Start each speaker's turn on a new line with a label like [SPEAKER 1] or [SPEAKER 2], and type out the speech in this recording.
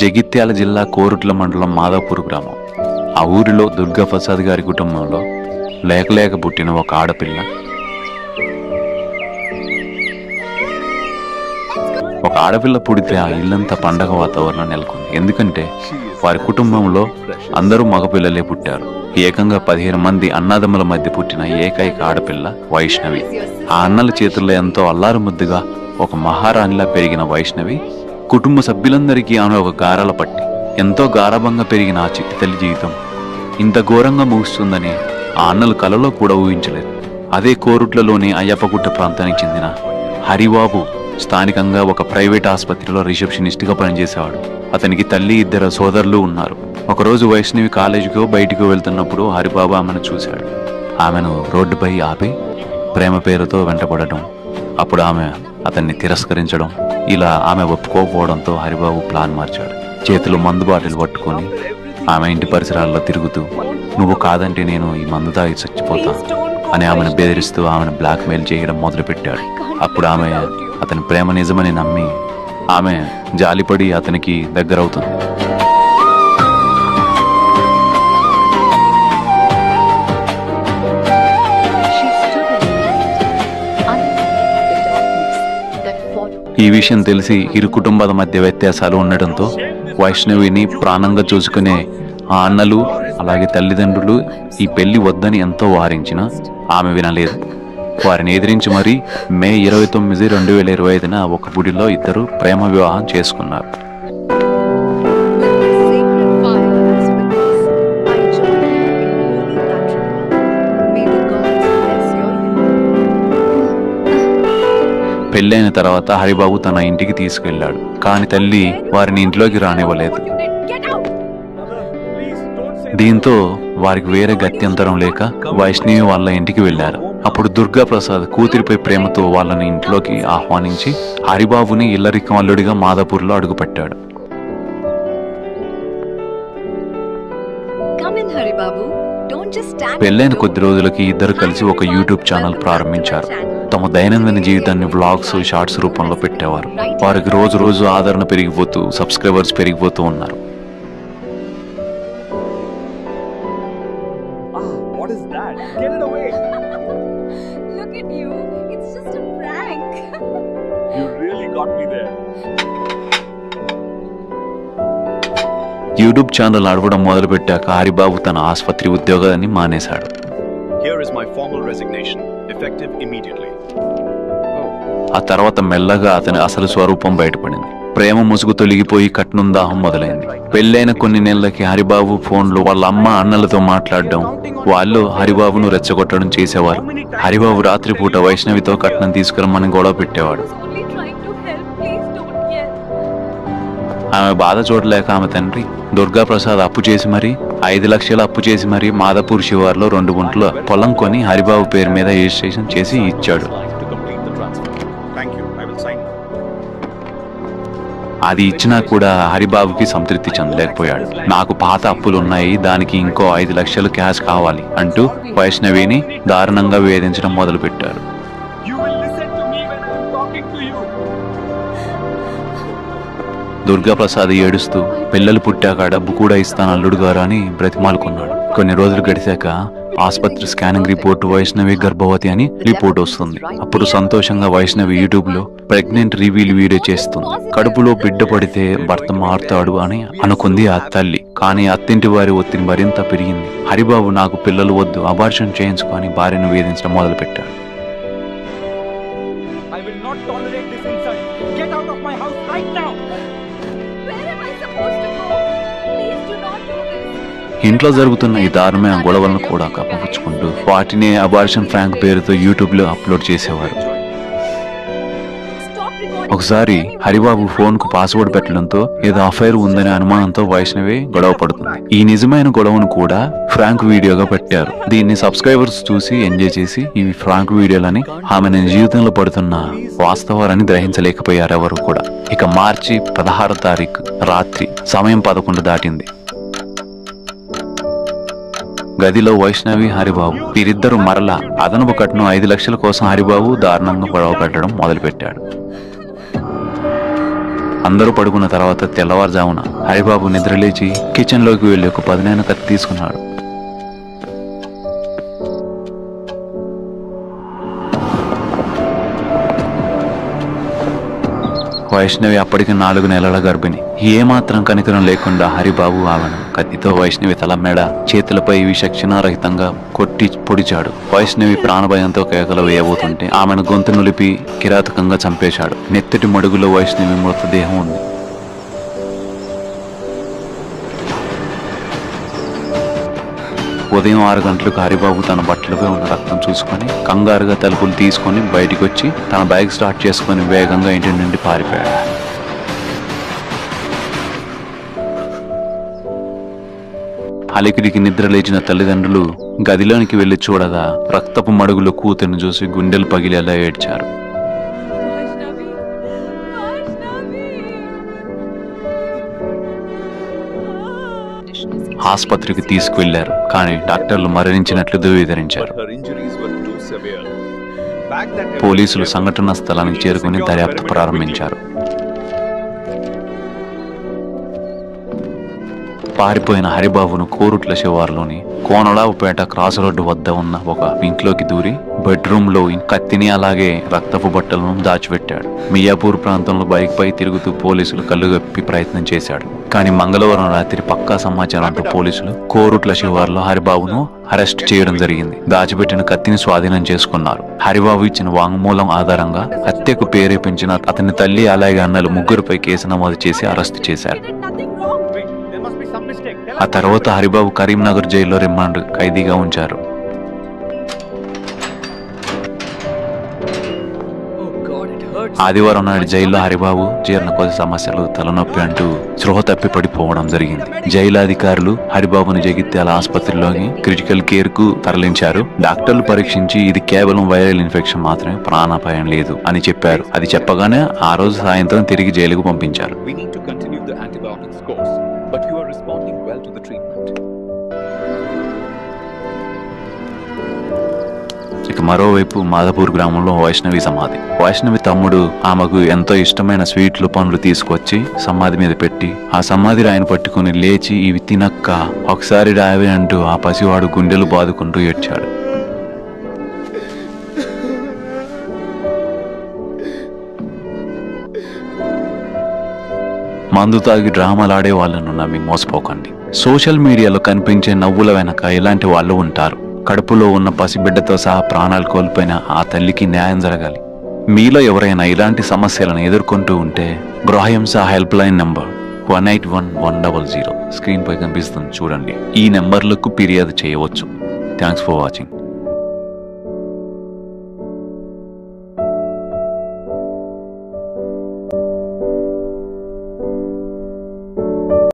[SPEAKER 1] జగిత్యాల జిల్లా కోరుట్ల మండలం మాదాపూర్ గ్రామం. ఆ ఊరిలో దుర్గాప్రసాద్ గారి కుటుంబంలో లేక పుట్టిన ఒక ఆడపిల్ల. ఒక ఆడపిల్ల పుడితే ఆ ఇల్లంతా పండగ వాతావరణం నెలకొంది. ఎందుకంటే వారి కుటుంబంలో అందరూ మగపిల్లలే పుట్టారు. ఏకంగా 15 మంది అన్నదమ్ముల మధ్య పుట్టిన ఏకైక ఆడపిల్ల వైష్ణవి. ఆ అన్నల చేతుల్లో ఎంతో అల్లారు ముద్దుగా ఒక మహారాణిలా పెరిగిన వైష్ణవి కుటుంబ సభ్యులందరికీ ఆమె ఒక గారాల పట్టి. ఎంతో గారాభంగా పెరిగిన ఆ చిట్టి తల్లి జీవితం ఇంత ఘోరంగా ముగుస్తుందని ఆ అన్నలు కలలో కూడా ఊహించలేదు. అదే కోరుట్లలోని అయ్యప్పగుట్ట ప్రాంతానికి చెందిన హరిబాబు స్థానికంగా ఒక ప్రైవేట్ ఆసుపత్రిలో రిసెప్షనిస్ట్గా పనిచేసేవాడు. అతనికి తల్లి, 2 సోదరులు ఉన్నారు. ఒకరోజు వైష్ణవి కాలేజీకో బయటికి వెళ్తున్నప్పుడు హరిబాబు ఆమెను చూశాడు. ఆమెను రోడ్డుపై ఆపి ప్రేమ పేరుతో వెంటపడటం, అప్పుడు ఆమె అతన్ని తిరస్కరించడం, ఇలా ఆమె ఒప్పుకోకపోవడంతో హరిబాబు ప్లాన్ మార్చాడు. చేతిలో మందు బాటిల్ పట్టుకొని ఆమె ఇంటి పరిసరాల్లో తిరుగుతూ, నువ్వు కాదంటే నేను ఈ మందు తాగి చచ్చిపోతా అని ఆమెను బెదిరిస్తూ ఆమెను బ్లాక్మెయిల్ చేయడం మొదలుపెట్టాడు. అప్పుడు ఆమె అతని ప్రేమ నిజమని నమ్మి ఆమె జాలిపడి అతనికి దగ్గరవుతుంది. ఈ విషయం తెలిసి ఇరు కుటుంబాల మధ్య వ్యత్యాసాలు ఉండటంతో వైష్ణవిని ప్రాణంగా చూసుకునే ఆ అన్నలు అలాగే తల్లిదండ్రులు ఈ పెళ్లి వద్దని ఎంతో వారించినా ఆమె వినలేదు. వారిని ఎదిరించి మరీ మే 29, 2025న ఒక గుడిలో ఇద్దరు ప్రేమ వివాహం చేసుకున్నారు. పెళ్ళైన తర్వాత హరిబాబు తన ఇంటికి తీసుకెళ్లాడు. కాని తల్లి వారిని ఇంట్లోకి రానివ్వలేదు. దీంతో వారికి వేరే గత్యంతరం లేక వైష్ణవి వాళ్ళ ఇంటికి వెళ్లారు. అప్పుడు దుర్గాప్రసాద్ కూతురిపై ప్రేమతో వాళ్ళని ఇంట్లోకి ఆహ్వానించి హరిబాబుని ఇల్లరికం అల్లుడిగా మాదాపూర్లో అడుగుపెట్టాడు. పెళ్ళైన కొద్ది రోజులకి ఇద్దరు కలిసి ఒక యూట్యూబ్ ఛానల్ ప్రారంభించారు. తమ దైనందిన జీవితాన్ని వ్లాగ్స్, షార్ట్స్ రూపంలో పెట్టేవారు. వారికి రోజు ఆదరణ పెరిగిపోతూ సబ్స్క్రైబర్స్ పెరిగిపోతూ ఉన్నారు. యూట్యూబ్ ఛానల్ నడవడం మొదలుపెట్టాక హరిబాబు తన ఆసుపత్రి ఉద్యోగాన్ని మానేశాడు. ఆ తర్వాత మెల్లగా అతని అసలు స్వరూపం బయటపడింది. ప్రేమ ముసుగు తొలగిపోయి కట్నం దాహం మొదలైంది. పెళ్ళైన కొన్ని నెలలకి హరిబాబు ఫోన్లో వాళ్ళ అమ్మ, అన్నలతో మాట్లాడడం, వాళ్ళు హరిబాబును రెచ్చగొట్టడం చేసేవారు. హరిబాబు రాత్రిపూట వైష్ణవితో కట్నం తీసుకురమ్మని గొడవ పెట్టేవాడు. ఆమె బాధ చూడలేక ఆమె తండ్రి దుర్గాప్రసాద్ అప్పు చేసి మరీ 5 లక్షలు అప్పు చేసి మరీ మాదాపూర్ శివార్లో 2 గుంటల పొలం కొని హరిబాబు పేరు మీద రిజిస్ట్రేషన్ చేసి ఇచ్చాడు. అది ఇచ్చినా కూడా హరిబాబుకి సంతృప్తి చెందలేకపోయాడు. నాకు పాత అప్పులున్నాయి, దానికి ఇంకో 5 లక్షలు క్యాష్ కావాలి అంటూ వైష్ణవిని దారుణంగా వేధించడం మొదలుపెట్టారు. దుర్గాప్రసాద్ ఏడుస్తూ పిల్లలు పుట్టాక డబ్బు కూడా ఇస్తాను అల్లుడు గారు అని బ్రతిమాలుకున్నాడు. కొన్ని రోజులు గడిచాక ఆసుపత్రి స్కానింగ్ రిపోర్ట్ వైష్ణవి గర్భవతి అని రిపోర్ట్ వస్తుంది. అప్పుడు సంతోషంగా వైష్ణవి యూట్యూబ్ లో ప్రెగ్నెంట్ రివీల్ వీడియో చేస్తుంది. కడుపులో బిడ్డ పడితే భర్త మారుతాడు అని అనుకుంది ఆ తల్లి. కానీ అత్తింటి వారి ఒత్తిడి మరింత పెరిగింది. హరిబాబు నాకు పిల్లలు వద్దు, అబార్షన్ చేయించుకొని భార్యను వేధించడం మొదలుపెట్టాడు. ఇంట్లో జరుగుతున్న ఈ దారుణమైన గొడవలను కూడా కప్పపుచ్చుకుంటూ వాటిని అబార్షన్ ఫ్రాంక్ పేరుతో యూట్యూబ్ లో అప్లోడ్ చేసేవారు. ఒకసారి హరిబాబు ఫోన్ కు పాస్వర్డ్ పెట్టడంతో ఏదో అఫైర్ ఉందనే అనుమానంతో వైష్ణవి గొడవ పడుతుంది. ఈ నిజమైన గొడవను కూడా ఫ్రాంక్ వీడియోగా పెట్టారు. దీన్ని సబ్స్క్రైబర్స్ చూసి ఎంజాయ్ చేసి ఇవి ఫ్రాంక్ వీడియోలని ఆమె జీవితంలో పడుతున్న వాస్తవాలని గ్రహించలేకపోయారు ఎవరు కూడా. ఇక మార్చి 16వ తారీఖు రాత్రి సమయం 11 దాటింది. గదిలో వైష్ణవి, హరిబాబు వీరిద్దరూ మరలా అదనపు కట్నం 5 లక్షల కోసం హరిబాబు దారుణంగా గొడవ పెట్టడం మొదలుపెట్టాడు. అందరూ పడుకున్న తర్వాత తెల్లవారుజామున హరిబాబు నిద్రలేచి కిచెన్లోకి వెళ్ళి ఒక పదునైన కత్తి తీసుకున్నాడు. వైష్ణవి అప్పటికి 4 నెలల గర్భిణి. ఏమాత్రం కనికరం లేకుండా హరిబాబు ఆమెను కత్తితో వైష్ణవి తల మెడ చేతులపై విచక్షణారహితంగా కొట్టి పొడిచాడు. వైష్ణవి ప్రాణభయంతో కేకలు వేయబోతుంటే ఆమెను గొంతు నులిపి కిరాతకంగా చంపేశాడు. నెత్తటి మడుగులో వైష్ణవి మృతదేహం ఉంది. ఉదయం 6 గంటలకు హరిబాబు తన బట్టలపై ఉన్న రక్తం చూసుకొని కంగారుగా తలుపులు తీసుకొని బయటికి వచ్చి తన బైక్ స్టార్ట్ చేసుకొని వేగంగా ఇంటి నుండి పారిపోయాడు. అలికిడికి నిద్ర లేచిన తల్లిదండ్రులు గదిలోనికి వెళ్లి చూడగా రక్తపు మడుగులో కూతురును చూసి గుండెలు పగిలేలా ఏడ్చారు. ఆసుపత్రికి తీసుకువెళ్లారు, కానీ డాక్టర్లు మరణించినట్లు ధృవీకరించారు. పోలీసులు సంఘటనా స్థలానికి చేరుకుని దర్యాప్తు ప్రారంభించారు. పారిపోయిన హరిబాబును కోరుట్ల శివారులోని కోనలావుపేట క్రాస్ రోడ్డు వద్ద ఉన్న ఒక ఇంట్లోకి దూరి బెడ్రూమ్ లో కత్తిని అలాగే రక్తపు బట్టలను దాచిపెట్టాడు. మియాపూర్ ప్రాంతంలో బైక్ పై తిరుగుతూ పోలీసులు కళ్ళుగప్పి ప్రయత్నం చేశాడు. కానీ మంగళవారం రాత్రి పక్కా సమాచారంతో పోలీసులు కోరుట్ల శివారులో హరిబాబును అరెస్ట్ చేయడం జరిగింది. దాచిపెట్టిన కత్తిని స్వాధీనం చేసుకున్నారు. హరిబాబు ఇచ్చిన వాంగ్మూలం ఆధారంగా హత్యకు ప్రేరేపించిన అతని తల్లి అలాగే అన్నలు ముగ్గురుపై కేసు నమోదు చేసి అరెస్టు చేశారు. ఆ తర్వాత హరిబాబు కరీంనగర్ జైల్లో రిమాండ్ ఖైదీగా ఉంచారు. ఆదివారం నాడు జైల్లో హరిబాబు జీర్ణకోశ సమస్యలు, తలనొప్పి అంటూ స్పృహ తప్పి పడిపోవడం జరిగింది. జైలు అధికారులు హరిబాబును జగిత్యాల ఆసుపత్రిలోని క్రిటికల్ కేర్ కు తరలించారు. డాక్టర్లు పరీక్షించి ఇది కేవలం వైరల్ ఇన్ఫెక్షన్ మాత్రమే, ప్రాణాపాయం లేదు అని చెప్పారు. అది చెప్పగానే ఆ రోజు సాయంత్రం తిరిగి జైలుకు పంపించారు. ఇక మరోవైపు మాధపూర్ గ్రామంలో వైష్ణవి సమాధి. వైష్ణవి తమ్ముడు ఆమెకు ఎంతో ఇష్టమైన స్వీట్లు పండ్లు తీసుకొచ్చి సమాధి మీద పెట్టి ఆ సమాధి రాయిని పట్టుకుని లేచి ఇవి తినక్క ఒకసారి రావి అంటూ ఆ పసివాడు గుండెలు బాదుకుంటూ ఏడ్చాడు. మందు తాగి డ్రామాలాడే వాళ్ళను నమ్మి మోసపోకండి. సోషల్ మీడియాలో కనిపించే నవ్వుల వెనక ఇలాంటి వాళ్ళు ఉంటారు. కడుపులో ఉన్న పసిబిడ్డతో సహా ప్రాణాలు కోల్పోయిన ఆ తల్లికి న్యాయం జరగాలి. మీలో ఎవరైనా ఇలాంటి సమస్యలను ఎదుర్కొంటూ ఉంటే గృహహింస హెల్ప్ లైన్ నంబర్ 181100 స్క్రీన్ పై కనిపిస్తుంది, చూడండి. ఈ నెంబర్లకు ఫిర్యాదు చేయవచ్చు. Thanks for watching.